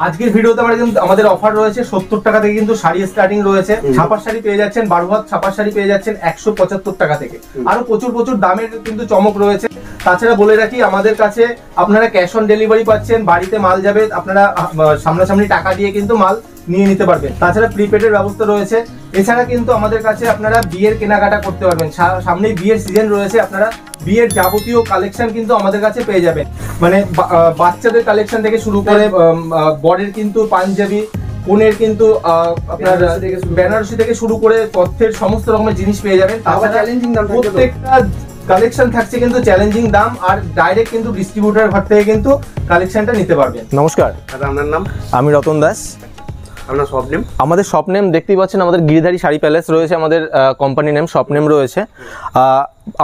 আজকের ভিডিওতে আমরা কিন্তু আমাদের অফার রয়েছে 70 টাকা থেকে কিন্তু শাড়ি স্টার্টিং রয়েছে। ছাপার শাড়ি পেয়ে যাচ্ছেন 12 হাত ছাপার শাড়ি পেয়ে যাচ্ছেন 175 টাকা থেকে। আরো প্রচুর দামের কিন্তু চমক রয়েছে। তাছাড়া বলে রাখি আমাদের কাছে আপনারা ক্যাশ অন ডেলিভারি পাচ্ছেন, বাড়িতে মাল যাবে, আপনারা সামনাসামনি টাকা দিয়ে কিন্তু মাল নিয়ে নিতে পারবেন। তাছাড়া প্রিপেডের ব্যবস্থা রয়েছে। এছাড়া কিন্তু আমাদের কাছে আপনারা বিয়ের কেনাকাটা করতে পারবেন, সামনেই বিয়ের সিজন রয়েছে, আপনারা বিয়ের যাবতীয় কালেকশন কিন্তু আমাদের কাছে পেয়ে যাবেন। মানে বাচ্চাদের কালেকশন থেকে শুরু করে বরের কিন্তু পাঞ্জাবি, কোনের কিন্তু আপনার বেনারসি থেকে শুরু করে তথ্যের সমস্ত রকমের জিনিস পেয়ে যাবেন। চ্যালেঞ্জিং দাম, প্রত্যেকটা কালেকশন থাকছে কিন্তু চ্যালেঞ্জিং দাম, আর ডাইরেক্ট কিন্তু ডিস্ট্রিবিউটর ঘর থেকে কিন্তু কালেকশনটা নিতে পারবেন। নমস্কার দাদা, আপনার নাম? আমি রতন দাস। আপনার শপ নেম? আমাদের শপ নেম দেখতেই পাচ্ছেন, আমাদের গিরিধারী শাড়ি প্যালেস রয়েছে, আমাদের কোম্পানি নেম, শপ নেম রয়েছে।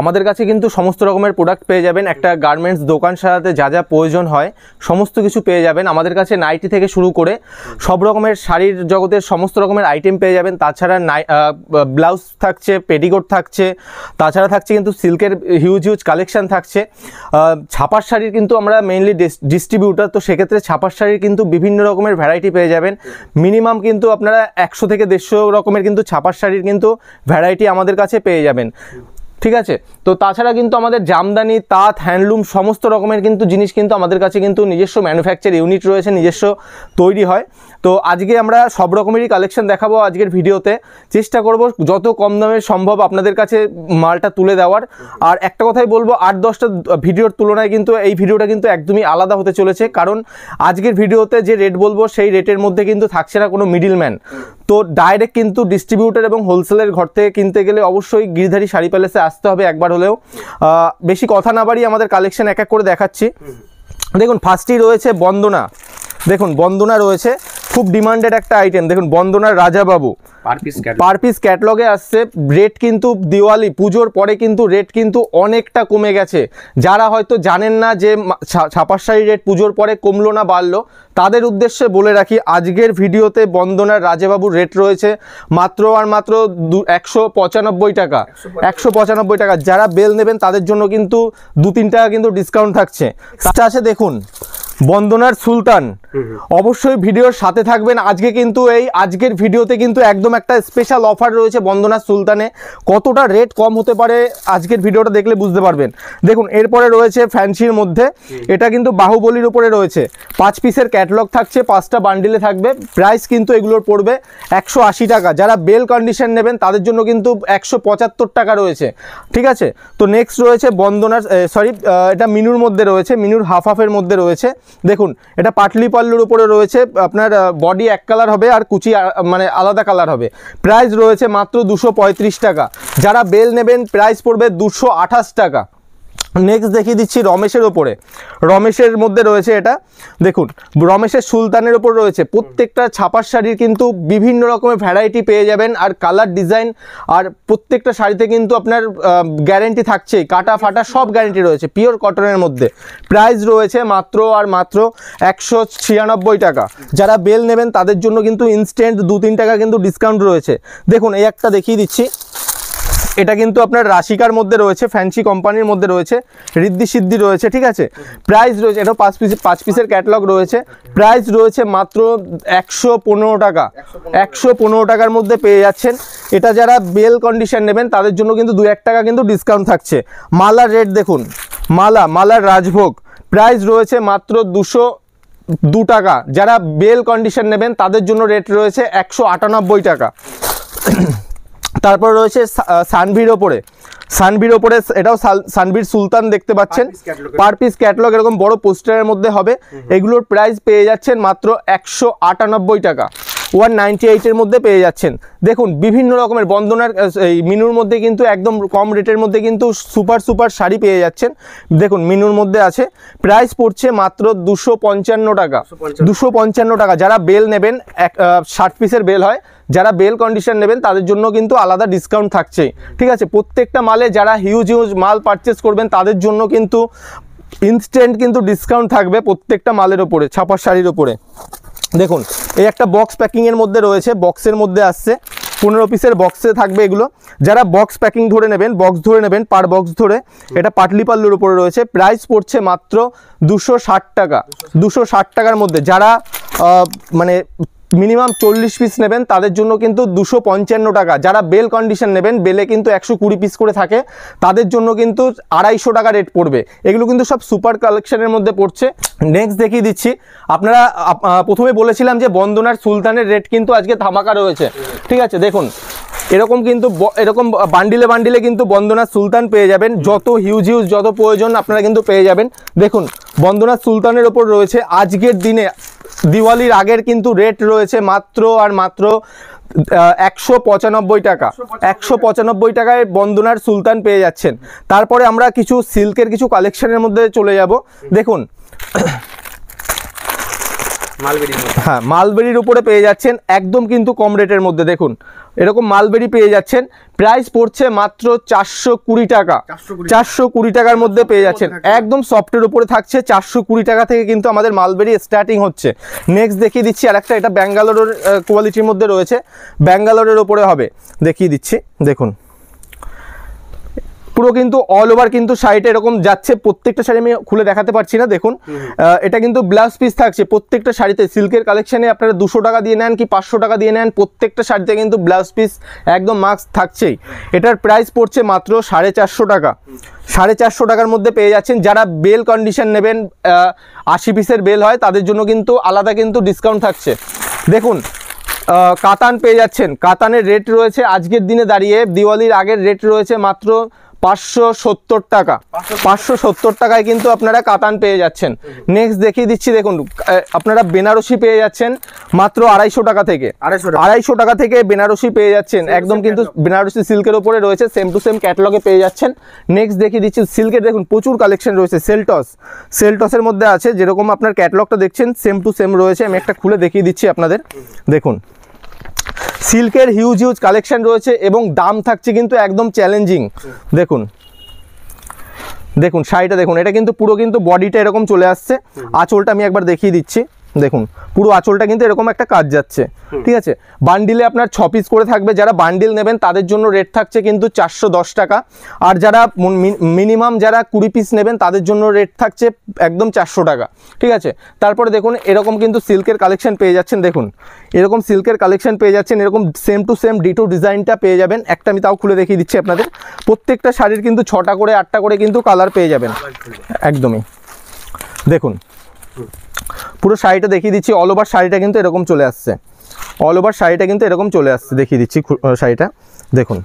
আমাদের কাছে কিন্তু সমস্ত রকমের প্রোডাক্ট পেয়ে যাবেন। একটা গার্মেন্টস দোকান সাজাতে যা যা প্রয়োজন হয় সমস্ত কিছু পেয়ে যাবেন। আমাদের কাছে নাইটি থেকে শুরু করে সব রকমের শাড়ির জগতের সমস্ত রকমের আইটেম পেয়ে যাবেন। তাছাড়া ব্লাউজ থাকছে, পেটিকোট থাকছে, তাছাড়া থাকছে কিন্তু সিল্কের হিউজ কালেকশন থাকছে। ছাপার শাড়ির কিন্তু আমরা মেইনলি ডিস্ট্রিবিউটার, তো সেক্ষেত্রে ছাপার শাড়ির কিন্তু বিভিন্ন রকমের ভ্যারাইটি পেয়ে যাবেন। মিনিমাম কিন্তু আপনারা 100 থেকে 150 রকমের কিন্তু ছাপার শাড়ির কিন্তু ভ্যারাইটি আমাদের কাছে পেয়ে যাবেন। ঠিক আছে, তো তাছাড়া কিন্তু আমাদের জামদানি, তাঁত, হ্যান্ডলুম সমস্ত রকমের কিন্তু জিনিস কিন্তু আমাদের কাছে কিন্তু নিজস্ব ম্যানুফ্যাকচার ইউনিট রয়েছে, নিজস্ব তৈরি হয়। তো আজকে আমরা সব রকমেরই কালেকশন দেখাবো আজকের ভিডিওতে। চেষ্টা করব যত কম দামে সম্ভব আপনাদের কাছে মালটা তুলে দেওয়ার। আর একটা কথাই বলবো, 8-10টা ভিডিওর তুলনায় কিন্তু এই ভিডিওটা কিন্তু একদমই আলাদা হতে চলেছে, কারণ আজকের ভিডিওতে যে রেট বলবো সেই রেটের মধ্যে কিন্তু থাকছে না কোনো মিডিলম্যান। তো ডাইরেক্ট কিন্তু ডিস্ট্রিবিউটর এবং হোলসেলের ঘর থেকে কিনতে গেলে অবশ্যই গিরিধারী শাড়ি প্যালেসে আসতে হবে একবার হলেও। বেশি কথা না বাড়িয়ে আমাদের কালেকশন এক এক করে দেখাচ্ছি। দেখুন, ফার্স্টেই রয়েছে বন্দনা। দেখুন, বন্দনা রয়েছে, খুব ডিমান্ডেড একটা আইটেম। দেখুন, বন্দনার রাজাবাবু পার পিস ক্যাটলগে আসছে। রেট কিন্তু দিওয়ালি পুজোর পরে কিন্তু রেট কিন্তু অনেকটা কমে গেছে। যারা হয়তো জানেন না যে ছাপার শাড়ির রেট পুজোর পরে কমলো না বাড়লো, তাদের উদ্দেশ্যে বলে রাখি, আজকের ভিডিওতে বন্দনার রাজাবাবুর রেট রয়েছে মাত্র আর মাত্র 195 টাকা। 195 টাকা। যারা বেল নেবেন তাদের জন্য কিন্তু 2-3 টাকা কিন্তু ডিসকাউন্ট থাকছে। আছে দেখুন বন্দনার সুলতান, অবশ্যই ভিডিওর সাথে থাকবেন। আজকে কিন্তু আজকের ভিডিওতে কিন্তু একদম একটা স্পেশাল অফার রয়েছে বন্দনার সুলতানে। কতটা রেট কম হতে পারে আজকের ভিডিওটা দেখলে বুঝতে পারবেন। দেখুন, এরপরে রয়েছে ফ্যান্সির মধ্যে, এটা কিন্তু বাহুবলীর উপরে রয়েছে। 5 পিসের ক্যাটলগ থাকছে, 5টা বান্ডিলে থাকবে। প্রাইস কিন্তু এগুলোর পড়বে 180 টাকা। যারা বেল কন্ডিশন নেবেন তাদের জন্য কিন্তু 175 টাকা রয়েছে। ঠিক আছে, তো নেক্সট রয়েছে বন্দনার এটা মিনুর মধ্যে রয়েছে, মিনুর হাফের মধ্যে রয়েছে। দেখুন, এটা পাটলি পাল্লুর উপরে রয়েছে, আপনার বডি এক কালার হবে আর কুচি মানে আলাদা কালার হবে। প্রাইস রয়েছে মাত্র 235 টাকা। যারা বেল নেবেন প্রাইস পড়বে 228 টাকা। নেক্সট দেখিয়ে দিচ্ছি রমেশের ওপরে। রমেশের মধ্যে রয়েছে এটা, দেখুন রমেশের সুলতানের ওপর রয়েছে। প্রত্যেকটা ছাপার শাড়ির কিন্তু বিভিন্ন রকমের ভ্যারাইটি পেয়ে যাবেন, আর কালার ডিজাইন, আর প্রত্যেকটা শাড়িতে কিন্তু আপনার গ্যারেন্টি থাকছেই, কাটা ফাটা সব গ্যারেন্টি রয়েছে, পিওর কটনের মধ্যে। প্রাইস রয়েছে মাত্র আর মাত্র 196 টাকা। যারা বেল নেবেন তাদের জন্য কিন্তু ইনস্ট্যান্ট 2-3 টাকা কিন্তু ডিসকাউন্ট রয়েছে। দেখুন, এই একটা দেখিয়ে দিচ্ছি, এটা কিন্তু আপনার রাশিকার মধ্যে রয়েছে, ফ্যান্সি কোম্পানির মধ্যে রয়েছে, ঋদ্ধি সিদ্ধি রয়েছে। ঠিক আছে, প্রাইস রয়েছে, এটা 5 পিসের ক্যাটালগ রয়েছে। প্রাইস রয়েছে মাত্র 115 টাকা। 115 টাকার মধ্যে পেয়ে যাচ্ছেন। এটা যারা বেল কন্ডিশন নেবেন তাদের জন্য কিন্তু 2-1 টাকা কিন্তু ডিসকাউন্ট থাকছে। মালার রেট দেখুন, মালার রাজভোগ প্রাইস রয়েছে মাত্র 202 টাকা। যারা বেল কন্ডিশন নেবেন তাদের জন্য রেট রয়েছে 198 টাকা। তারপর রয়েছে সানভির ওপরে, এটাও সানভির সুলতান দেখতে পাচ্ছেন। পার পিস ক্যাটালগ এরকম বড় পোস্টারের মধ্যে হবে। এগুলোর প্রাইস পেয়ে যাচ্ছেন মাত্র 198 টাকা। 198 এর মধ্যে পেয়ে যাচ্ছেন। দেখুন, বিভিন্ন রকমের বন্দনার এই মিনুর মধ্যে কিন্তু একদম কম রেটের মধ্যে কিন্তু সুপার শাড়ি পেয়ে যাচ্ছেন। দেখুন, মিনুর মধ্যে আছে, প্রাইস পড়ছে মাত্র 255 টাকা। 255 টাকা। যারা বেল নেবেন, 60 পিসের বেল হয়, যারা বেল কন্ডিশন নেবেন তাদের জন্য কিন্তু আলাদা ডিসকাউন্ট থাকছে। ঠিক আছে, প্রত্যেকটা মালে যারা হিউজ মাল পারচেস করবেন তাদের জন্য কিন্তু ইনস্ট্যান্ট কিন্তু ডিসকাউন্ট থাকবে প্রত্যেকটা মালের ওপরে, ছাপার শাড়ির ওপরে। দেখুন, এই একটা বক্স প্যাকিংয়ের মধ্যে রয়েছে, বক্সের মধ্যে আসছে। 15 পিসের বক্সে থাকবে এগুলো। যারা বক্স প্যাকিং ধরে নেবেন, বক্স ধরে নেবেন, পার বক্স ধরে, এটা পাটলি পাল্লুর উপরে রয়েছে। প্রাইস পড়ছে মাত্র 260 টাকা। 260 টাকার মধ্যে যারা মানে মিনিমাম 40 পিস নেবেন তাদের জন্য কিন্তু 255 টাকা। যারা বেল কন্ডিশন নেবেন, বেলে কিন্তু 120 পিস করে থাকে, তাদের জন্য কিন্তু 250 টাকা রেট পড়বে। এগুলো কিন্তু সব সুপার কালেকশনের মধ্যে পড়ছে। নেক্সট দেখিয়ে দিচ্ছি, আপনারা প্রথমে বলেছিলাম যে বন্দনার সুলতানের রেট কিন্তু আজকে ধামাকা রয়েছে, ঠিক আছে। দেখুন এরকম কিন্তু এরকম বান্ডিলে বান্ডিলে কিন্তু বন্দনা সুলতান পেয়ে যাবেন, যত হিউজ যত প্রয়োজন আপনারা কিন্তু পেয়ে যাবেন। দেখুন বন্দনা সুলতানের ওপর রয়েছে আজকের দিনে দিওয়ালির আগের কিন্তু রেট রয়েছে মাত্র আর মাত্র 195 টাকা। 195 টাকায় বন্দনার সুলতান পেয়ে যাচ্ছেন। তারপরে আমরা কিছু সিল্কের কিছু কালেকশনের মধ্যে চলে যাব। দেখুন হ্যাঁ, মালবেরির উপরে পেয়ে যাচ্ছেন একদম কিন্তু কম রেটের মধ্যে। দেখুন এরকম মালবেরি পেয়ে যাচ্ছেন, প্রাইস পড়ছে মাত্র 420 টাকা। 420 টাকার মধ্যে পেয়ে যাচ্ছেন, একদম সফটের উপরে থাকছে। 420 টাকা থেকে কিন্তু আমাদের মালবেরি স্টার্টিং হচ্ছে। নেক্সট দেখিয়ে দিচ্ছি আরেকটা, এটা ব্যাঙ্গালোরের কোয়ালিটির মধ্যে রয়েছে, ব্যাঙ্গালোরের ওপরে হবে, দেখিয়ে দিচ্ছি। দেখুন পুরো কিন্তু অল ওভার কিন্তু শাড়িটা এরকম যাচ্ছে। প্রত্যেকটা শাড়ি আমি খুলে দেখাতে পারছি না। দেখুন এটা কিন্তু ব্লাউজ পিস থাকছে প্রত্যেকটা শাড়িতে। সিল্কের কালেকশনে আপনারা 200 টাকা দিয়ে নেন কি 500 টাকা দিয়ে নেন, প্রত্যেকটা শাড়িতে কিন্তু ব্লাউজ পিস একদম মাস্ক থাকছেই। এটার প্রাইস পড়ছে মাত্র 450 টাকা। 450 টাকার মধ্যে পেয়ে যাচ্ছেন। যারা বেল কন্ডিশন নেবেন, 80 পিসের বেল হয়, তাদের জন্য কিন্তু আলাদা কিন্তু ডিসকাউন্ট থাকছে। দেখুন কাতান পেয়ে যাচ্ছেন, কাতানের রেট রয়েছে আজকের দিনে দাঁড়িয়ে, দিওয়ালির আগের রেট রয়েছে মাত্র 570 টাকা। 570 টাকায় কিন্তু আপনারা কাতান পেয়ে যাচ্ছেন। নেক্সট দেখিয়ে দিচ্ছি, দেখুন আপনারা বেনারসি পেয়ে যাচ্ছেন মাত্র 250 টাকা থেকে। 250 টাকা থেকে বেনারসি পেয়ে যাচ্ছেন, একদম কিন্তু বেনারসি সিল্কের ওপরে রয়েছে, সেম টু সেম ক্যাটালগে পেয়ে যাচ্ছেন। নেক্সট দেখিয়ে দিচ্ছি সিল্কের, দেখুন প্রচুর কালেকশন রয়েছে। সেলটসের মধ্যে আছে, যেরকম আপনার ক্যাটালগটা দেখছেন সেম টু সেম রয়েছে। আমি একটা খুলে দেখিয়ে দিচ্ছি আপনাদের। দেখুন সিল্কের হিউজ কালেকশন রয়েছে এবং দাম থাকছে কিন্তু একদম চ্যালেঞ্জিং। দেখুন দেখুন শাড়িটা দেখুন, এটা কিন্তু পুরো কিন্তু বডিটা এরকম চলে আসছে। আঁচলটা আমি একবার দেখিয়ে দিচ্ছি। দেখুন পুরো আঁচলটা কিন্তু এরকম একটা কাজ যাচ্ছে, ঠিক আছে। বান্ডিলে আপনার 6 পিস করে থাকবে। যারা বান্ডিল নেবেন তাদের জন্য রেট থাকছে কিন্তু 410 টাকা। আর যারা মিনিমাম যারা 20 পিস নেবেন তাদের জন্য রেট থাকছে একদম 400 টাকা, ঠিক আছে। তারপরে দেখুন এরকম কিন্তু সিল্কের কালেকশন পেয়ে যাচ্ছেন। দেখুন এরকম সিল্কের কালেকশন পেয়ে যাচ্ছেন, এরকম সেম টু সেম ডিটো ডিজাইনটা পেয়ে যাবেন। একটা আমি তাও খুলে দেখিয়ে দিচ্ছি আপনাদের। প্রত্যেকটা শাড়ির কিন্তু 6টা করে 8টা করে কিন্তু কালার পেয়ে যাবেন একদমই। দেখুন পুরো শাড়িটা দেখিয়ে দিচ্ছি, অল ওভার শাড়িটা কিন্তু এরকম চলে আসছে। অল ওভার শাড়িটা কিন্তু এরকম চলে আসছে, দেখিয়ে দিচ্ছি শাড়িটা। দেখুন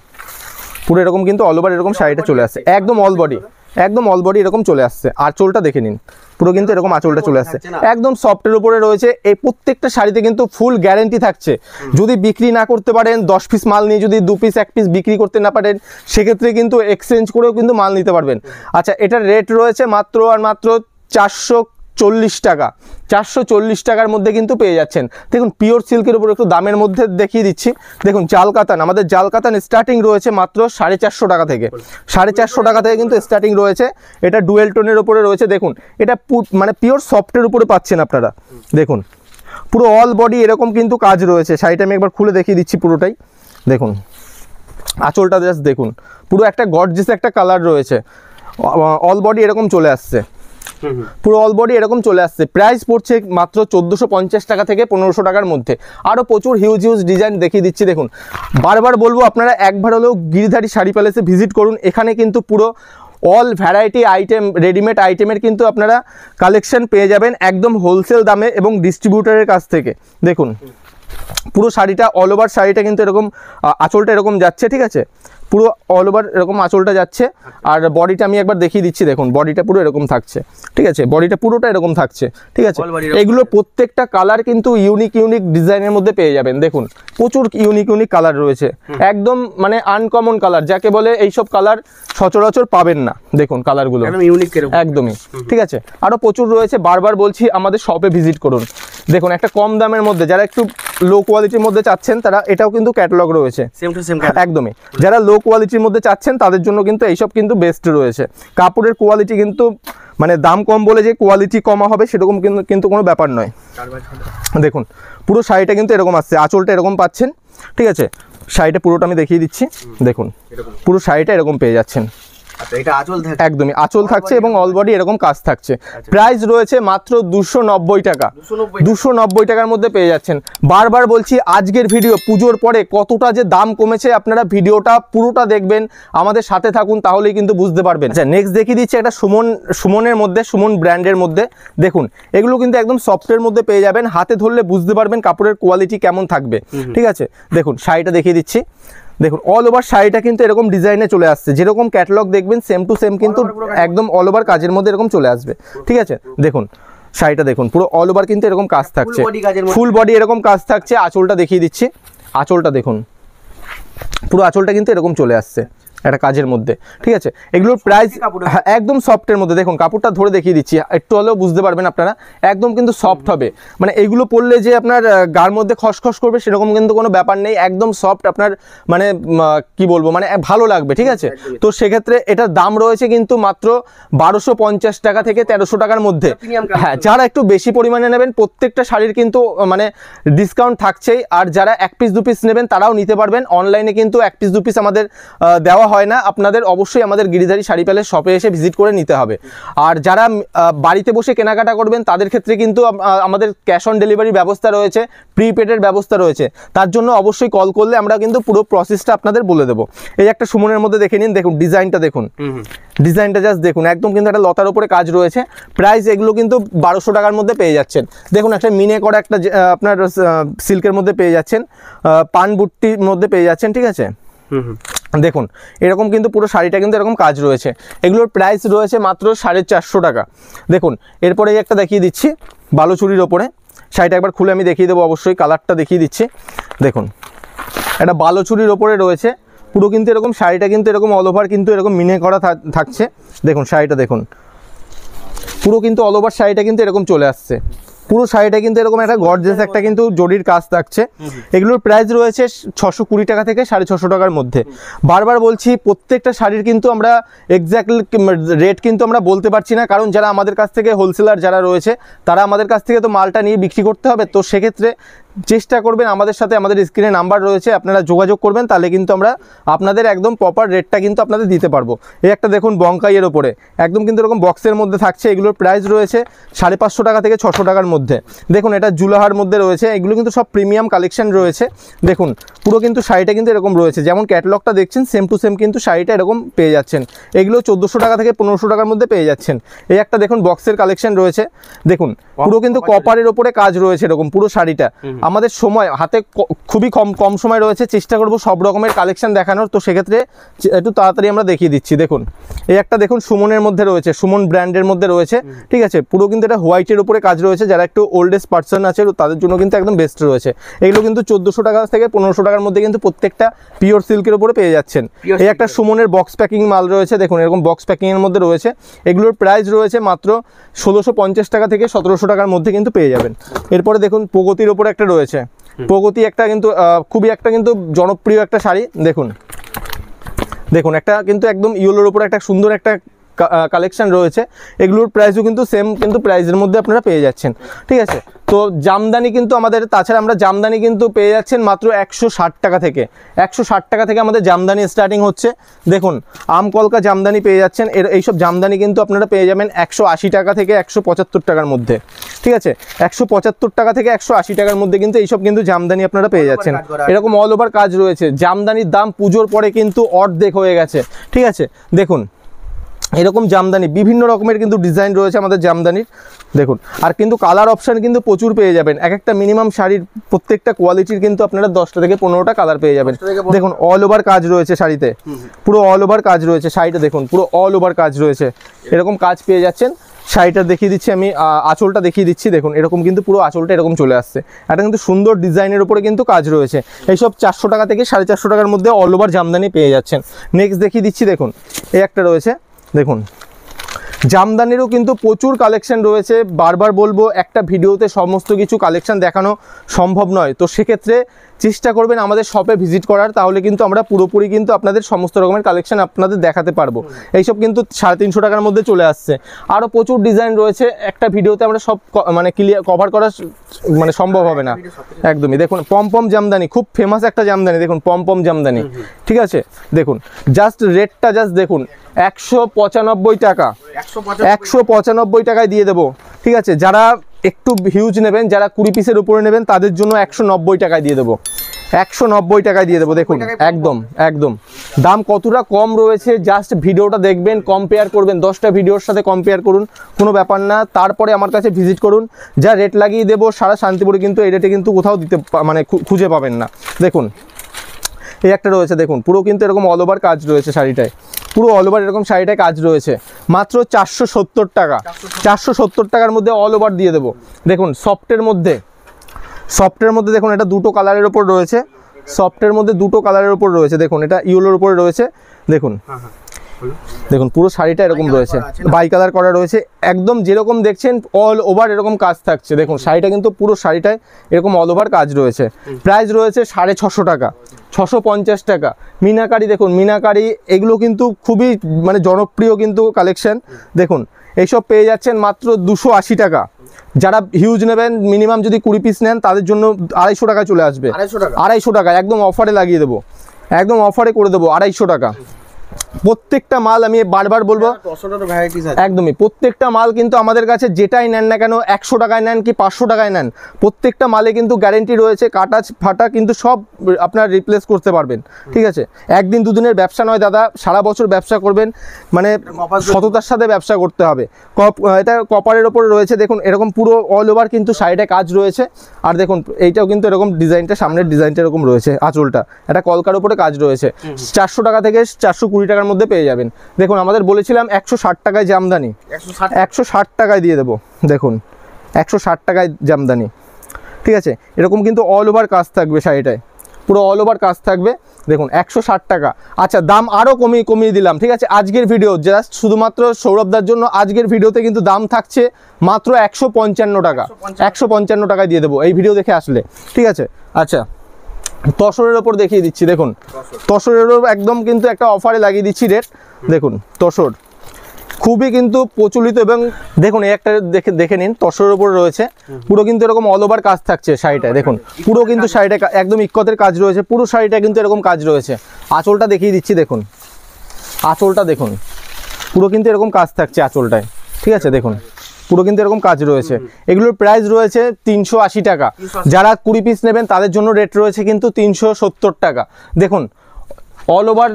পুরো এরকম কিন্তু অল ওভার এরকম শাড়িটা চলে আসছে, একদম অল বডি, একদম অল বডি এরকম চলে আসছে। আঁচলটা দেখে নিন, পুরো কিন্তু এরকম আঁচলটা চলে আসছে, একদম সফটের উপরে রয়েছে। এই প্রত্যেকটা শাড়িতে কিন্তু ফুল গ্যারেন্টি থাকছে। যদি বিক্রি না করতে পারেন, 10 পিস মাল নিয়ে যদি 2 পিস 1 পিস বিক্রি করতে না পারেন, সেক্ষেত্রে কিন্তু এক্সচেঞ্জ করেও কিন্তু মাল নিতে পারবেন। আচ্ছা এটার রেট রয়েছে মাত্র আর মাত্র 440 টাকা। 440 টাকার মধ্যে কিন্তু পেয়ে যাচ্ছেন। দেখুন পিওর সিল্কের উপর একটু দামের মধ্যে দেখিয়ে দিচ্ছি। দেখুন জাল কাতান, আমাদের জাল কাতান স্টার্টিং রয়েছে মাত্র 450 টাকা থেকে। 450 টাকা থেকে কিন্তু স্টার্টিং রয়েছে। এটা ডুয়েল টোনের উপরে রয়েছে। দেখুন এটা মানে পিওর সফটের উপরে পাচ্ছেন আপনারা। দেখুন পুরো অল বডি এরকম কিন্তু কাজ রয়েছে। শাড়িটা আমি একবার খুলে দেখিয়ে দিচ্ছি পুরোটাই। দেখুন আঁচলটা জাস্ট দেখুন, পুরো একটা গর্জিয়াস একটা কালার রয়েছে। অল বডি এরকম চলে আসছে, পুরো অল বডি এরকম চলে আসছে। প্রাইস পড়ছে মাত্র 1450 টাকা থেকে 1500 টাকার মধ্যে। আরও প্রচুর হিউজ ডিজাইন দেখিয়ে দিচ্ছি। দেখুন বারবার বলবো আপনারা একবার হলেও গিরিধারী শাড়ি প্যালেসে ভিজিট করুন। এখানে কিন্তু পুরো অল ভ্যারাইটি আইটেম, রেডিমেড আইটেমের কিন্তু আপনারা কালেকশন পেয়ে যাবেন একদম হোলসেল দামে এবং ডিস্ট্রিবিউটারের কাছ থেকে। দেখুন পুরো শাড়িটা অল ওভার শাড়িটা কিন্তু এরকম আঁচলটা এরকম যাচ্ছে, ঠিক আছে। পুরো অল ওভার এরকম আঁচলটা যাচ্ছে। আর বডিটা আমি একবার দেখিয়ে দিচ্ছি। দেখুন বডিটা পুরো এরকম থাকছে, ঠিক আছে। বডিটা পুরোটা এরকম থাকছে, ঠিক আছে। এগুলো প্রত্যেকটা কালার কিন্তু ইউনিক ডিজাইনের মধ্যে পেয়ে যাবেন। দেখুন প্রচুর ইউনিক কালার রয়েছে, একদম মানে আনকমন কালার যাকে বলে, এইসব কালার সচরাচর পাবেন না। দেখুন কালারগুলো একদমই, ঠিক আছে। আরও প্রচুর রয়েছে, বারবার বলছি আমাদের শপে ভিজিট করুন। দেখুন একটা কম দামের মধ্যে যারা একটু লো কোয়ালিটির মধ্যে চাচ্ছেন তারা, এটাও কিন্তু ক্যাটালগ রয়েছে একদমই। যারা লো কোয়ালিটির মধ্যে চাচ্ছেন তাদের জন্য কিন্তু এইসব কিন্তু বেস্ট রয়েছে। কাপড়ের কোয়ালিটি কিন্তু মানে দাম কম বলে যে কোয়ালিটি কমা হবে সেরকম কিন্তু কোনো ব্যাপার নয়। দেখুন পুরো শাড়িটা কিন্তু এরকম আসছে, আঁচলটা এরকম পাচ্ছেন, ঠিক আছে। শাড়িটা পুরোটা আমি দেখিয়ে দিচ্ছি, দেখুন এরকম। পুরো শাড়িটা এরকম পেয়ে যাচ্ছেন। আচ্ছা, এটা আঁচল থাকে। একদমই আঁচল থাকছে এবং অল বডি এরকম কাজ থাকছে। প্রাইস রয়েছে মাত্র 290 টাকা। 290 টাকার মধ্যে পেয়ে যাচ্ছেন। বারবার বলছি আজকের ভিডিও পুজোর পরে কতটা যে দাম কমেছে, আপনারা ভিডিওটা পুরোটা দেখবেন, আমাদের সাথে থাকুন, তাহলেই কিন্তু বুঝতে পারবেন। আচ্ছা, নেক্সট দেখিয়ে দিচ্ছি একটা সুমনের মধ্যে, সুমন ব্র্যান্ডের মধ্যে। দেখুন এগুলো কিন্তু একদম সফটের মধ্যে পেয়ে যাবেন, হাতে ধরলে বুঝতে পারবেন কাপড়ের কোয়ালিটি কেমন থাকবে। ঠিক আছে, দেখুন শাড়িটা দেখিয়ে দিচ্ছি। দেখুন অল ওভার শাড়িটা কিন্তু এরকম ডিজাইনে চলে আসছে, যেরকম ক্যাটালগ দেখবেন সেম টু সেম কিন্তু একদম অল ওভার কাজের মধ্যে এরকম চলে আসবে। ঠিক আছে, দেখুন শাড়িটা দেখুন পুরো অল ওভার কিন্তু এরকম কাজ থাকছে, ফুল বডি এরকম কাজ থাকছে। আঁচলটা দেখিয়ে দিচ্ছি, আঁচলটা দেখুন পুরো আঁচলটা কিন্তু এরকম চলে আসছে একটা কাজের মধ্যে। ঠিক আছে, এগুলোর প্রাইস একদম সফটের মধ্যে, দেখুন কাপড়টা ধরে দেখিয়ে দিচ্ছি, একটু হলেও বুঝতে পারবেন আপনারা, একদম কিন্তু সফট হবে। মানে এগুলো পরলে যে আপনার গার মধ্যে খসখস করবে সেরকম কিন্তু কোনো ব্যাপার নেই, একদম সফট, আপনার মানে কি বলবো, মানে ভালো লাগবে। ঠিক আছে, তো সেক্ষেত্রে এটার দাম রয়েছে কিন্তু মাত্র 1250 টাকা থেকে 1300 টাকার মধ্যে। হ্যাঁ, যারা একটু বেশি পরিমাণে নেবেন প্রত্যেকটা শাড়ির কিন্তু মানে ডিসকাউন্ট থাকছেই, আর যারা 1 পিস 2 পিস নেবেন তারাও নিতে পারবেন। অনলাইনে কিন্তু 1 পিস 2 পিস আমাদের দেওয়া হয় না, আপনাদের অবশ্যই আমাদের গিরিধারী শাড়ি প্যালেস শপে এসে ভিজিট করে নিতে হবে। আর যারা বাড়িতে বসে কেনাকাটা করবেন তাদের ক্ষেত্রে কিন্তু আমাদের ক্যাশ অন ডেলিভারি ব্যবস্থা রয়েছে, প্রিপেডের ব্যবস্থা রয়েছে, তার জন্য অবশ্যই কল করলে আমরা কিন্তু পুরো প্রসেসটা আপনাদের বলে দেবো। এই একটা সুমনের মধ্যে দেখে নিন, দেখুন ডিজাইনটা দেখুন, ডিজাইনটা জাস্ট দেখুন, একদম কিন্তু একটা লতার উপরে কাজ রয়েছে। প্রাইস এগুলো কিন্তু 1200 টাকার মধ্যে পেয়ে যাচ্ছেন। দেখুন একটা মিনে করা একটা আপনার সিল্কের মধ্যে পেয়ে যাচ্ছেন, পান বুট্টির মধ্যে পেয়ে যাচ্ছেন। ঠিক আছে, দেখুন এরকম কিন্তু পুরো শাড়িটা কিন্তু এরকম কাজ রয়েছে। এগুলোর প্রাইস রয়েছে মাত্র 450 টাকা। দেখুন এরপরে একটা দেখিয়ে দিচ্ছি বালুচুরির ওপরে শাড়িটা, একবার খুলে আমি দেখিয়ে দেবো, অবশ্যই কালারটা দেখিয়ে দিচ্ছি। দেখুন একটা বালুচুরির ওপরে রয়েছে, পুরো কিন্তু এরকম শাড়িটা কিন্তু এরকম অল ওভার কিন্তু এরকম মিনে করা থাকছে। দেখুন শাড়িটা দেখুন পুরো কিন্তু অল ওভার শাড়িটা কিন্তু এরকম চলে আসছে, পুরো শাড়িটা কিন্তু এরকম একটা গর্জিয়াস একটা কিন্তু জরির কাজ থাকছে। এগুলোর প্রাইস রয়েছে 620 টাকা থেকে 650 টাকার মধ্যে। বারবার বলছি প্রত্যেকটা শাড়ির কিন্তু আমরা এক্স্যাক্টলি রেট কিন্তু আমরা বলতে পারছি না, কারণ যারা আমাদের কাছ থেকে হোলসেলার যারা রয়েছে তারা আমাদের কাছ থেকে তো মালটা নিয়ে বিক্রি করতে হবে। তো সেক্ষেত্রে চেষ্টা করবেন আমাদের সাথে, আমাদের স্ক্রিনে নাম্বার রয়েছে, আপনারা যোগাযোগ করবেন, তাহলে কিন্তু আমরা আপনাদের একদম প্রপার রেটটা কিন্তু আপনাদের দিতে পারবো। এই একটা দেখুন বঙ্কাইয়ের ওপরে একদম কিন্তু এরকম বক্সের মধ্যে থাকছে, এগুলোর প্রাইস রয়েছে 550 টাকা থেকে 600 টাকার মধ্যে। দেখুন এটা জুলাহার মধ্যে রয়েছে, এগুলো কিন্তু সব প্রিমিয়াম কালেকশন রয়েছে। দেখুন পুরো কিন্তু শাড়িটা কিন্তু এরকম রয়েছে, যেমন ক্যাটালগটা দেখছেন সেম টু সেম কিন্তু শাড়িটা এরকম পেয়ে যাচ্ছেন। এগুলো 1400 টাকা থেকে 1500 টাকার মধ্যে পেয়ে যাচ্ছেন। এই একটা দেখুন বক্সের কালেকশন রয়েছে, দেখুন পুরো কিন্তু কপারের ওপরে কাজ রয়েছে এরকম পুরো শাড়িটা। আমাদের সময় হাতে খুবই কম সময় রয়েছে, চেষ্টা করব সব রকমের কালেকশন দেখানোর, তো সেক্ষেত্রে একটু তাড়াতাড়ি আমরা দেখিয়ে দিচ্ছি। দেখুন এই একটা দেখুন সুমনের মধ্যে রয়েছে, সুমন ব্র্যান্ডের মধ্যে রয়েছে। ঠিক আছে, পুরো কিন্তু এটা হোয়াইটের উপরে কাজ রয়েছে, যারা একটু ওল্ডেস্ট পার্সন আছে তাদের জন্য কিন্তু একদম বেস্ট রয়েছে। এগুলো কিন্তু 1400 টাকা থেকে 1500 টাকার মধ্যে কিন্তু প্রত্যেকটা পিওর সিল্কের উপরে পেয়ে যাচ্ছেন। এই একটা সুমনের বক্স প্যাকিং মাল রয়েছে, দেখুন এরকম বক্স প্যাকিংয়ের মধ্যে রয়েছে। এগুলোর প্রাইস রয়েছে মাত্র 1650 টাকা থেকে 1700 টাকার মধ্যে কিন্তু পেয়ে যাবেন। এরপরে দেখুন প্রগতির ওপরে একটা রয়েছে, প্রগতি একটা কিন্তু খুবই একটা কিন্তু জনপ্রিয় একটা শাড়ি। দেখুন দেখুন একটা কিন্তু একদম ইয়েলোর উপরে একটা সুন্দর একটা কালেকশন রয়েছে। এগুলোর প্রাইসও কিন্তু সেম কিন্তু প্রাইসের মধ্যে আপনারা পেয়ে যাচ্ছেন। ঠিক আছে, তো জামদানি কিন্তু আমাদের, তাছাড়া আমরা জামদানি কিন্তু পেয়ে যাচ্ছেন মাত্র 160 টাকা থেকে। 160 টাকা থেকে আমাদের জামদানি স্টার্টিং হচ্ছে। দেখুন আমকলকা জামদানি পেয়ে যাচ্ছেন, এইসব জামদানি কিন্তু আপনারা পেয়ে যাবেন 180 টাকা থেকে 175 টাকার মধ্যে। ঠিক আছে, 175 টাকা থেকে 180 টাকার মধ্যে কিন্তু এইসব কিন্তু জামদানি আপনারা পেয়ে যাচ্ছেন। এরকম অল ওভার কাজ রয়েছে। জামদানির দাম পুজোর পরে কিন্তু অর্ধেক হয়ে গেছে। ঠিক আছে, দেখুন এরকম জামদানি বিভিন্ন রকমের কিন্তু ডিজাইন রয়েছে আমাদের জামদানির। দেখুন আর কিন্তু কালার অপশান কিন্তু প্রচুর পেয়ে যাবেন। এক একটা মিনিমাম শাড়ির প্রত্যেকটা কোয়ালিটির কিন্তু আপনারা 10টা থেকে 15টা কালার পেয়ে যাবেন। দেখুন অল ওভার কাজ রয়েছে শাড়িতে, পুরো অল ওভার কাজ রয়েছে শাড়িটা। দেখুন পুরো অল ওভার কাজ রয়েছে, এরকম কাজ পেয়ে যাচ্ছেন। শাড়িটা দেখিয়ে দিচ্ছি আমি, আঁচলটা দেখিয়ে দিচ্ছি। দেখুন এরকম কিন্তু পুরো আঁচলটা এরকম চলে আসছে, একটা কিন্তু সুন্দর ডিজাইনের উপরে কিন্তু কাজ রয়েছে। এইসব 400 টাকা থেকে 450 টাকার মধ্যে অল ওভার জামদানি পেয়ে যাচ্ছেন। নেক্সট দেখিয়ে দিচ্ছি, দেখুন এই একটা রয়েছে। দেখুন জামদানিরও কিন্তু প্রচুর কালেকশন রয়েছে। বারবার বলবো একটা ভিডিওতে সমস্ত কিছু কালেকশন দেখানো সম্ভব নয়, তো সেক্ষেত্রে চেষ্টা করবেন আমাদের শপে ভিজিট করার, তাহলে কিন্তু আমরা পুরোপুরি কিন্তু আপনাদের সমস্ত রকমের কালেকশন আপনাদের দেখাতে পারবো। এইসব কিন্তু 350 টাকার মধ্যে চলে আসছে। আরও প্রচুর ডিজাইন রয়েছে, একটা ভিডিওতে আমরা সব মানে ক্লিয়ার কভার করা মানে সম্ভব হবে না একদমই। দেখুন পম জামদানি, খুব ফেমাস একটা জামদানি, দেখুন পম জামদানি, ঠিক আছে। দেখুন জাস্ট রেটটা জাস্ট দেখুন, 195 টাকা, 195 টাকায় দিয়ে দেবো, ঠিক আছে। যারা একটু হিউজ নেবেন, যারা 20 পিসের উপরে নেবেন তাদের জন্য 190 টাকায় দিয়ে দেবো, 190 টাকায় দিয়ে দেবো। দেখুন একদম একদম দাম কতটা কম রয়েছে, জাস্ট ভিডিওটা দেখবেন, কম্পেয়ার করবেন, 10টা ভিডিওর সাথে কম্পেয়ার করুন, কোনো ব্যাপার না। তারপরে আমার কাছে ভিজিট করুন, যা রেট লাগিয়ে দেবো সারা শান্তিপুরে কিন্তু এই রেটে কিন্তু কোথাও দিতে মানে খুঁজে পাবেন না। দেখুন এই একটা রয়েছে, দেখুন পুরো কিন্তু এরকম অল ওভার কাজ রয়েছে শাড়িটায়, পুরো অল ওভার এরকম শাড়িটায় কাজ রয়েছে, মাত্র 470 টাকা। 470 টাকার মধ্যে অল ওভার দিয়ে দেবো। দেখুন সফটের মধ্যে দেখুন এটা দুটো কালারের ওপর রয়েছে, সফটের মধ্যে দুটো কালারের ওপর রয়েছে। দেখুন এটা ইয়েলোর উপরে রয়েছে, দেখুন দেখুন পুরো শাড়িটা এরকম রয়েছে, বাই কালার করা রয়েছে, একদম যেরকম দেখছেন অল ওভার এরকম কাজ থাকছে। দেখুন শাড়িটা কিন্তু পুরো শাড়িটায় এরকম অল ওভার কাজ রয়েছে। প্রাইস রয়েছে 650 টাকা, 650 টাকা। মিনাকারি, দেখুন মিনাকারি এগুলো কিন্তু খুবই মানে জনপ্রিয় কিন্তু কালেকশন। দেখুন এইসব পেয়ে যাচ্ছেন মাত্র 280 টাকা। যারা হিউজ নেবেন, মিনিমাম যদি 20 পিস নেন তাদের জন্য 250 টাকা চলে আসবে। 250 টাকা একদম অফারে লাগিয়ে দেবো, একদম অফারে করে দেবো 250 টাকা। প্রত্যেকটা মাল আমি বারবার বলবো একদমই, প্রত্যেকটা মাল কিন্তু আমাদের কাছে যেটাই নেন না কেন, 100 টাকায় নেন কি 500 টাকায় নেন, প্রত্যেকটা মালে কিন্তু গ্যারেন্টি রয়েছে, কাটা ফাটা কিন্তু সব আপনার রিপ্লেস করতে পারবেন, ঠিক আছে। একদিন দুদিনের ব্যবসা নয় দাদা, সারা বছর ব্যবসা করবেন, মানে সততার সাথে ব্যবসা করতে হবে। এটা কপারের ওপরে রয়েছে, দেখুন এরকম পুরো অল ওভার কিন্তু সাইডে কাজ রয়েছে। আর দেখুন এইটাও কিন্তু এরকম ডিজাইনটা, সামনের ডিজাইনটা এরকম রয়েছে, আঁচলটা এটা কলকার উপরে কাজ রয়েছে। 400 টাকা থেকে 420 টাকার মধ্যে পেয়ে যাবেন। দেখুন আমাদের বলেছিলাম 160 টাকায় জামদানি, 160 টাকায় দিয়ে দেবো। দেখুন 160 টাকায় জামদানি, ঠিক আছে। এরকম কিন্তু অল ওভার কাজ থাকবে শাড়িটায়, পুরো অল ওভার কাজ থাকবে। দেখুন 160 টাকা। আচ্ছা দাম আরও কমিয়ে দিলাম, ঠিক আছে। আজকের ভিডিও জাস্ট শুধুমাত্র সৌরভদার জন্য, আজকের ভিডিওতে কিন্তু দাম থাকছে মাত্র 155 টাকা, 155 টাকায় দিয়ে দেবো এই ভিডিও দেখে আসলে, ঠিক আছে। আচ্ছা তসরের ওপর দেখিয়ে দিচ্ছি, দেখুন তসরেরও একদম কিন্তু একটা অফারে লাগিয়ে দিচ্ছি রেট। দেখুন তসর খুবই কিন্তু প্রচলিত, এবং দেখুন এই একটা দেখে নিন, তসরের ওপর রয়েছে, পুরো কিন্তু এরকম অল ওভার কাজ থাকছে শাড়িটায়। দেখুন পুরো কিন্তু শাড়িটা একদম ইক্কতের কাজ রয়েছে, পুরো শাড়িটা কিন্তু এরকম কাজ রয়েছে। আঁচলটা দেখিয়ে দিচ্ছি, দেখুন আঁচলটা দেখুন, পুরো কিন্তু এরকম কাজ থাকছে আঁচলটায়, ঠিক আছে। দেখুন পুরো কিন্তু এরকম কাজ রয়েছে। এগুলোর প্রাইস রয়েছে 380 টাকা। যারা 20 পিস নেবেন তাদের জন্য রেট রয়েছে কিন্তু 370 টাকা। দেখুন অল ওভার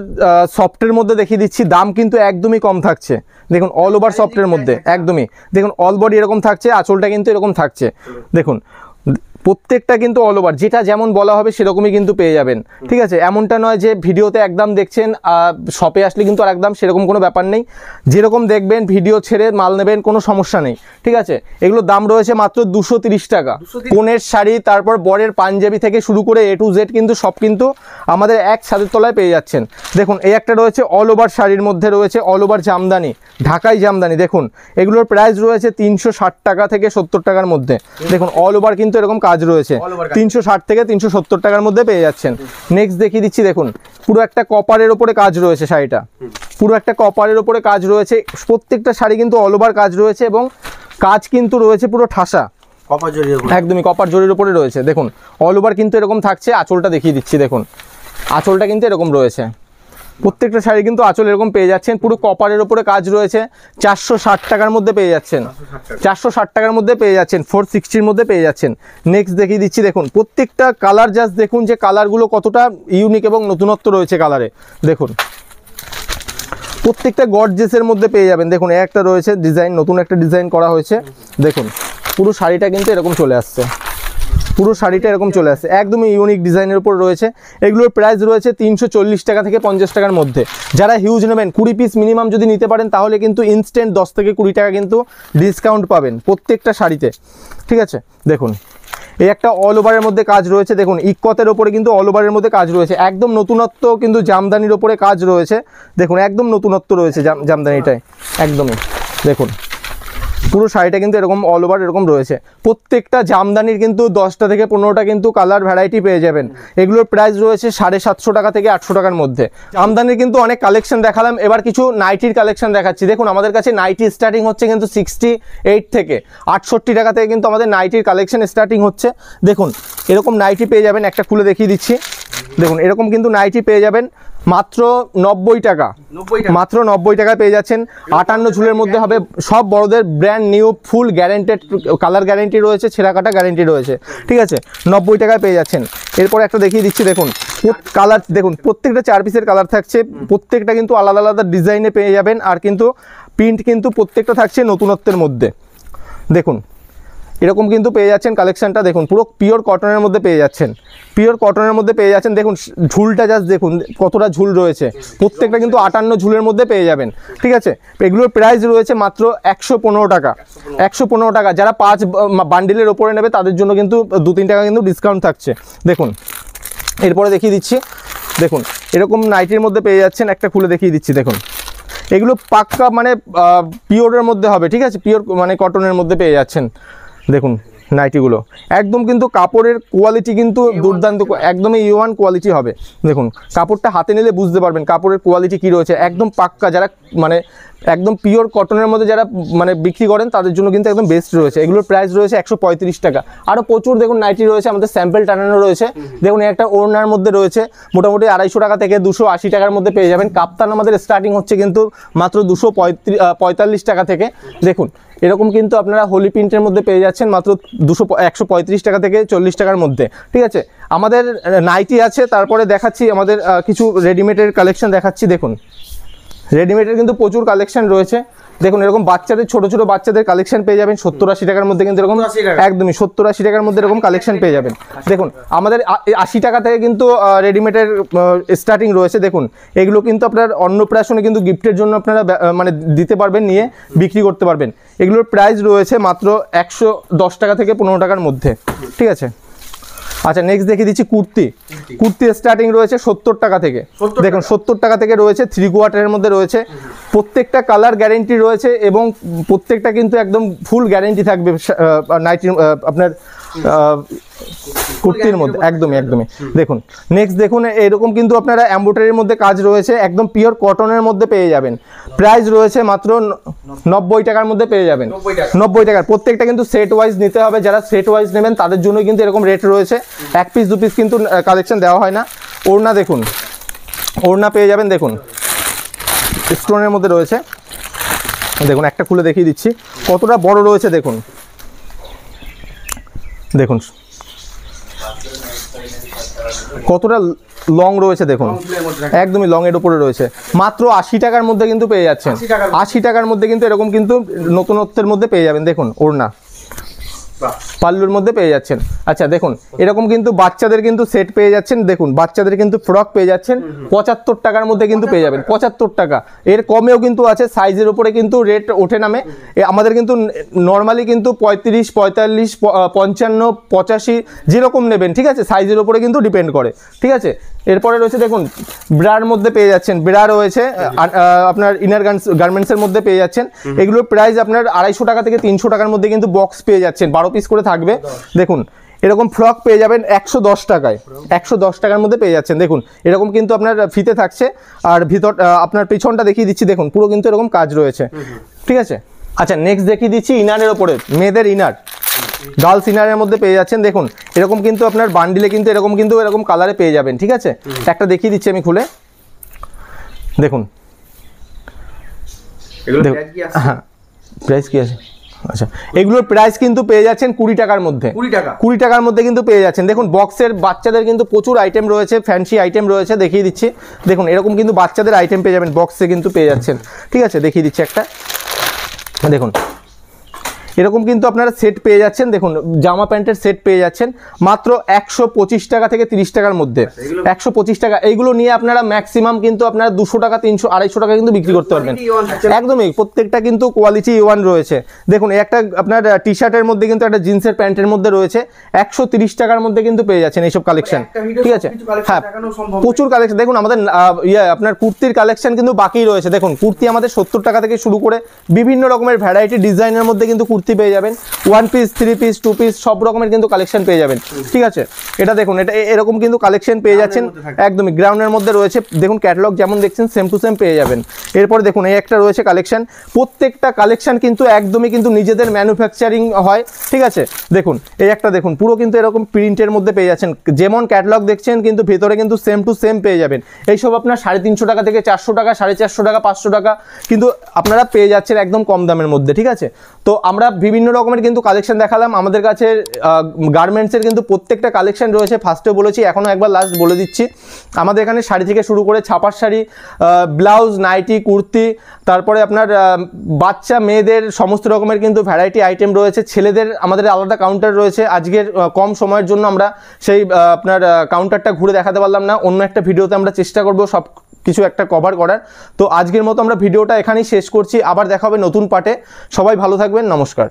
সফটের মধ্যে দেখিয়ে দিচ্ছি, দাম কিন্তু একদমই কম থাকছে। দেখুন অল ওভার সফটের মধ্যে একদমই, দেখুন অল বডি এরকম থাকছে, আঁচলটা কিন্তু এরকম থাকছে। দেখুন প্রত্যেকটা কিন্তু অল ওভার, যেটা যেমন বলা হবে সেরকমই কিন্তু পেয়ে যাবেন, ঠিক আছে। এমনটা নয় যে ভিডিওতে একদম দেখছেন, শপে আসলে কিন্তু আর একদম সেরকম কোনো ব্যাপার নেই। যেরকম দেখবেন ভিডিও ছেড়ে মাল নেবেন, কোনো সমস্যা নেই, ঠিক আছে। এগুলোর দাম রয়েছে মাত্র 230 টাকা। কনের শাড়ি, তারপর বরের পাঞ্জাবি থেকে শুরু করে A to Z কিন্তু সব কিন্তু আমাদের এক ছাদের তলায় পেয়ে যাচ্ছেন। দেখুন এই একটা রয়েছে অল ওভার শাড়ির মধ্যে রয়েছে অল ওভার জামদানি, ঢাকাই জামদানি। দেখুন এগুলোর প্রাইস রয়েছে 360 টাকা থেকে 70 টাকার মধ্যে। দেখুন অল ওভার কিন্তু এরকম কাজ রয়েছে, 360 থেকে 370 টাকার মধ্যে পেয়ে যাচ্ছেন। নেক্সট দেখিয়ে দিচ্ছি, দেখুন পুরো একটা কপারের ওপরে কাজ রয়েছে শাড়িটা, পুরো একটা কপারের ওপরে কাজ রয়েছে। প্রত্যেকটা শাড়ি কিন্তু অল ওভার কাজ রয়েছে, এবং কাজ কিন্তু রয়েছে পুরো ঠাসা, একদমই কপার জরির উপরে রয়েছে। দেখুন অল ওভার কিন্তু এরকম থাকছে। আঁচলটা দেখিয়ে দিচ্ছি, দেখুন আঁচলটা কিন্তু এরকম রয়েছে। প্রত্যেকটা শাড়ি কিন্তু আঁচল এরকম পেয়ে যাচ্ছেন, পুরো কপারের ওপরে কাজ রয়েছে। 460 টাকার মধ্যে পেয়ে যাচ্ছেন, 460 টাকার মধ্যে পেয়ে যাচ্ছেন, 460-র মধ্যে পেয়ে যাচ্ছেন। নেক্সট দেখিয়ে দিচ্ছি, দেখুন প্রত্যেকটা কালার জাস্ট দেখুন যে কালারগুলো কতটা ইউনিক এবং নতুনত্ব রয়েছে কালারে। দেখুন প্রত্যেকটা গর্জেসের মধ্যে পেয়ে যাবেন। দেখুন একটা রয়েছে ডিজাইন, নতুন একটা ডিজাইন করা হয়েছে। দেখুন পুরো শাড়িটা কিন্তু এরকম চলে আসছে, পুরো শাড়িটা এরকম চলে আসছে, একদমই ইউনিক ডিজাইনের উপর রয়েছে। এগুলোর প্রাইস রয়েছে 340 টাকা থেকে 50 টাকার মধ্যে। যারা হিউজ নেবেন, 20 পিস মিনিমাম যদি নিতে পারেন তাহলে কিন্তু ইনস্ট্যান্ট 10 থেকে 20 টাকা কিন্তু ডিসকাউন্ট পাবেন প্রত্যেকটা শাড়িতে, ঠিক আছে। দেখুন এই একটা অল ওভারের মধ্যে কাজ রয়েছে, দেখুন ইক্কতের ওপরে কিন্তু অল ওভারের মধ্যে কাজ রয়েছে, একদম নতুনত্ব কিন্তু জামদানির ওপরে কাজ রয়েছে। দেখুন একদম নতুনত্ব রয়েছে জামদানিটায়, একদমই দেখুন পুরো শাড়িটা কিন্তু এরকম অল ওভার এরকম রয়েছে। প্রত্যেকটা জামদানির কিন্তু 10টা থেকে 15টা কিন্তু কালার ভ্যারাইটি পেয়ে যাবেন। এগুলোর প্রাইস রয়েছে 750 টাকা থেকে 800 টাকার মধ্যে। জামদানির কিন্তু অনেক কালেকশন দেখালাম, এবার কিছু নাইটির কালেকশন দেখাচ্ছি। দেখুন আমাদের কাছে নাইটি স্টার্টিং হচ্ছে কিন্তু 68 থেকে 68 টাকা থেকে কিন্তু আমাদের নাইটির কালেকশন স্টার্টিং হচ্ছে। দেখুন এরকম নাইটি পেয়ে যাবেন, একটা খুলে দেখিয়ে দিচ্ছি। দেখুন এরকম কিন্তু নাইটি পেয়ে যাবেন মাত্র 90 টাকা, মাত্র 90 টাকায় পেয়ে যাচ্ছেন। 58 ঝুলের মধ্যে হবে, সব বড়দের ব্র্যান্ড নিউ, ফুল গ্যারেন্টেড, কালার গ্যারেন্টি রয়েছে, ছেঁড়া কাটা গ্যারেন্টি রয়েছে, ঠিক আছে, 90 টাকায় পেয়ে যাচ্ছেন। এরপর একটা দেখিয়ে দিচ্ছি। দেখুন কালার দেখুন, প্রত্যেকটা 4 পিসের কালার থাকছে, প্রত্যেকটা কিন্তু আলাদা আলাদা ডিজাইনে পেয়ে যাবেন। আর কিন্তু প্রিন্ট কিন্তু প্রত্যেকটা থাকছে নতুনত্বের মধ্যে। দেখুন এরকম কিন্তু পেয়ে যাচ্ছেন কালেকশনটা। দেখুন পুরো পিওর কটনের মধ্যে পেয়ে যাচ্ছেন, পিওর কটনের মধ্যে পেয়ে যাচ্ছেন। দেখুন ঝুলটা জাস্ট দেখুন কতটা ঝুল রয়েছে, প্রত্যেকটা কিন্তু 58 ঝুলের মধ্যে পেয়ে যাবেন, ঠিক আছে। এগুলোর প্রাইস রয়েছে মাত্র 115 টাকা, 115 টাকা। যারা 5 বান্ডিলের ওপরে নেবে তাদের জন্য কিন্তু 2-3 টাকা কিন্তু ডিসকাউন্ট থাকছে। দেখুন এরপরে দেখিয়ে দিচ্ছি। দেখুন এরকম নাইটির মধ্যে পেয়ে যাচ্ছেন, একটা খুলে দেখিয়ে দিচ্ছি। দেখুন এগুলো পাক্কা মানে পিওরের মধ্যে হবে, ঠিক আছে, পিওর মানে কটনের মধ্যে পেয়ে যাচ্ছেন। দেখুন নাইটিগুলো একদম কিন্তু কাপড়ের কোয়ালিটি কিন্তু দুর্দান্ত, একদমই A1 কোয়ালিটি হবে। দেখুন কাপড়টা হাতে নিলে বুঝতে পারবেন কাপড়ের কোয়ালিটি কী রয়েছে, একদম পাক্কা। যারা মানে একদম পিওর কটনের মধ্যে যারা মানে বিক্রি করেন তাদের জন্য কিন্তু একদম বেস্ট রয়েছে। এগুলোর প্রাইস রয়েছে 135 টাকা। আরও প্রচুর দেখুন নাইটি রয়েছে, আমাদের স্যাম্পল টানানো রয়েছে। দেখুন একটা ওড়নার মধ্যে রয়েছে মোটামুটি 250 টাকা থেকে 280 টাকার মধ্যে পেয়ে যাবেন। কাপ্তান আমাদের স্টার্টিং হচ্ছে কিন্তু মাত্র 245 টাকা থেকে। দেখুন এরকম কিন্তু আপনারা হোলি প্রিন্টের মধ্যে পেয়ে যাচ্ছেন মাত্র 135 টাকা থেকে 40 টাকার মধ্যে, ঠিক আছে। আমাদের নাইটি আছে, তারপরে দেখাচ্ছি আমাদের কিছু রেডিমেডের কালেকশন দেখাচ্ছি। দেখুন রেডিমেডের কিন্তু প্রচুর কালেকশন রয়েছে। দেখুন এরকম বাচ্চাদের, ছোট ছোট বাচ্চাদের কালেকশন পেয়ে যাবেন 70-80 টাকার মধ্যে, কিন্তু এরকম একদমই 70-80 টাকার মধ্যে এরকম কালেকশন পেয়ে যাবেন। দেখুন আমাদের 80 টাকা থেকে কিন্তু রেডিমেডের স্টার্টিং রয়েছে। দেখুন এগুলো কিন্তু আপনার অন্নপ্রাশনে কিন্তু গিফটের জন্য আপনারা মানে দিতে পারবেন, নিয়ে বিক্রি করতে পারবেন। এগুলোর প্রাইস রয়েছে মাত্র 110 টাকা থেকে 15 টাকার মধ্যে, ঠিক আছে। আচ্ছা নেক্সট দেখিয়ে দিচ্ছি কুর্তি। কুর্তি স্টার্টিং রয়েছে 70 টাকা থেকে। দেখুন 70 টাকা থেকে রয়েছে, 3 কোয়ার্টারের মধ্যে রয়েছে, প্রত্যেকটা কালার গ্যারেন্টি রয়েছে এবং প্রত্যেকটা কিন্তু একদম ফুল গ্যারেন্টি থাকবে নাইটি আপনার কুর্তির মধ্যে, একদমই একদমই। দেখুন নেক্সট দেখুন এরকম কিন্তু আপনারা এমব্রয়ডারির মধ্যে কাজ রয়েছে, একদম পিওর কটনের মধ্যে পেয়ে যাবেন। প্রাইস রয়েছে মাত্র 90 টাকার মধ্যে পেয়ে যাবেন, 90 টাকার। প্রত্যেকটা কিন্তু সেট ওয়াইজ নিতে হবে, যারা সেট ওয়াইজ নেবেন তাদের জন্য কিন্তু এরকম রেট রয়েছে। 1 পিস 2 পিস কিন্তু কালেকশন দেওয়া হয় না। ওড়না দেখুন, ওড়না পেয়ে যাবেন। দেখুন স্টোনের মধ্যে রয়েছে। দেখুন একটা খুলে দেখিয়ে দিচ্ছি কতটা বড় রয়েছে। দেখুন দেখুন কতটা লং রয়েছে। দেখুন একদমই লং এর উপরে রয়েছে, মাত্র 80 টাকার মধ্যে কিন্তু পেয়ে যাচ্ছেন। 80 টাকার মধ্যে কিন্তু এরকম কিন্তু নতুনত্বের মধ্যে পেয়ে যাবেন। দেখুন ওড়না পাল্লুর মধ্যে পেয়ে যাচ্ছেন। আচ্ছা দেখুন এরকম কিন্তু বাচ্চাদের কিন্তু সেট পেয়ে যাচ্ছেন। দেখুন বাচ্চাদের কিন্তু ফ্রক পেয়ে যাচ্ছেন 75 টাকার মধ্যে কিন্তু পেয়ে যাবেন, 75 টাকা। এর কমেও কিন্তু আছে, সাইজের উপরে কিন্তু রেট ওঠে নামে। আমাদের কিন্তু নর্মালি কিন্তু 35, 45, 55, 85 যেরকম নেবেন, ঠিক আছে, সাইজের উপরে কিন্তু ডিপেন্ড করে, ঠিক আছে। এরপরে রয়েছে দেখুন ব্রার মধ্যে পেয়ে যাচ্ছেন, ব্রা রয়েছে আপনার ইনার গার্মেন্টসের মধ্যে পেয়ে যাচ্ছেন। এগুলোর প্রাইস আপনার 250 টাকা থেকে 300 টাকার মধ্যে কিন্তু বক্স পেয়ে যাচ্ছেন, 12 পিস করে থাকবে। দেখুন এরকম ফ্রক পেয়ে যাবেন 110 টাকায়, 110 টাকার মধ্যে পেয়ে যাচ্ছেন। দেখুন এরকম কিন্তু আপনার ফিতে থাকছে, আর ভিতর আপনার পিছনটা দেখিয়ে দিচ্ছি। দেখুন পুরো কিন্তু এরকম কাজ রয়েছে, ঠিক আছে। আচ্ছা নেক্সট দেখিয়ে দিচ্ছি ইনারের ওপরে, মেয়েদের ইনার, গার্লস ইনারের মধ্যে পেয়ে যাচ্ছেন। দেখুন এরকম কিন্তু আপনার বান্ডিলে কিন্তু এরকম কালারে পেয়ে যাবেন, ঠিক আছে। একটা দেখিয়ে দিচ্ছি আমি খুলে। দেখুন হ্যাঁ প্রাইস কি আছে। আচ্ছা এগুলোর প্রাইস কিন্তু পেয়ে যাচ্ছেন 20 টাকার মধ্যে, 20 টাকার মধ্যে কিন্তু পেয়ে যাচ্ছেন। দেখুন বক্সের বাচ্চাদের কিন্তু প্রচুর আইটেম রয়েছে, ফ্যান্সি আইটেম রয়েছে, দেখিয়ে দিচ্ছি। দেখুন এরকম কিন্তু বাচ্চাদের আইটেম পেয়ে যাবেন, বক্সে কিন্তু পেয়ে যাচ্ছেন, ঠিক আছে। দেখিয়ে দিচ্ছি একটা। দেখুন এরকম কিন্তু আপনারা সেট পেয়ে যাচ্ছেন, দেখুন জামা প্যান্টের সেট পেয়ে যাচ্ছেন মাত্র 125 টাকা থেকে 30 টাকার মধ্যে। 125 টাকা, এইগুলো নিয়ে আপনারা ম্যাক্সিমাম কিন্তু আপনারা 200 টাকা 300 250 টাকা কিন্তু বিক্রি করতে পারবেন। একদমই, প্রত্যেকটা কিন্তু কোয়ালিটি ওয়ান রয়েছে। দেখুন এই একটা আপনার টি শার্টের মধ্যে কিন্তু একটা জিন্সের প্যান্টের মধ্যে রয়েছে 130 টাকার মধ্যে কিন্তু পেয়ে যাচ্ছেন এইসব কালেকশন, ঠিক আছে। হ্যাঁ, প্রচুর কালেকশন। দেখুন আমাদের আপনার কুর্তির কালেকশন কিন্তু বাকি রয়েছে। দেখুন কুর্তি আমাদের 70 টাকা থেকে শুরু করে বিভিন্ন রকমের ভ্যারাইটি ডিজাইনের মধ্যে কিন্তু কুর্তি পেয়ে যাবেন। 1 পিস 3 পিস 2 পিস সব রকমের কিন্তু কালেকশন পেয়ে যাবেন, ঠিক আছে। এটা দেখুন, এটা এরকম কিন্তু কালেকশন পেয়ে যাচ্ছেন একদমই গ্রাউন্ডের মধ্যে রয়েছে। দেখুন ক্যাটালগ যেমন দেখছেন সেম টু সেম পেয়ে যাবেন। এরপর দেখুন এই একটা রয়েছে কালেকশন, প্রত্যেকটা কালেকশন কিন্তু একদমই কিন্তু নিজেদের ম্যানুফ্যাকচারিং হয়, ঠিক আছে। দেখুন এই একটা দেখুন পুরো কিন্তু এরকম প্রিন্টের মধ্যে পেয়ে যাচ্ছেন, যেমন ক্যাটালগ দেখছেন কিন্তু ভেতরে কিন্তু সেম টু সেম পেয়ে যাবেন। এইসব আপনার 350 টাকা থেকে 400 টাকা 450 টাকা 500 টাকা কিন্তু আপনারা পেয়ে যাচ্ছেন একদম কম দামের মধ্যে, ঠিক আছে। তো আমরা বিভিন্ন রকমের কিন্তু কালেকশন দেখালাম। আমাদের কাছে গার্মেন্টসের কিন্তু প্রত্যেকটা কালেকশন রয়েছে, ফার্স্টেও বলেছি এখনও একবার লাস্ট বলে দিচ্ছি। আমাদের এখানে শাড়ি থেকে শুরু করে ছাপার শাড়ি, ব্লাউজ, নাইটি, কুর্তি, তারপরে আপনার বাচ্চা মেয়েদের সমস্ত রকমের কিন্তু ভ্যারাইটি আইটেম রয়েছে। ছেলেদের আমাদের আলাদা কাউন্টার রয়েছে। আজকের কম সময়ের জন্য আমরা সেই আপনার কাউন্টারটা ঘুরে দেখাতে পারলাম না, অন্য একটা ভিডিওতে আমরা চেষ্টা করব সব কিছু একটা কভার করার। তো আজকের মতো আমরা ভিডিওটা এখানেই শেষ করছি, আবার দেখা হবে নতুন পার্টে। সবাই ভালো থাকবেন, নমস্কার।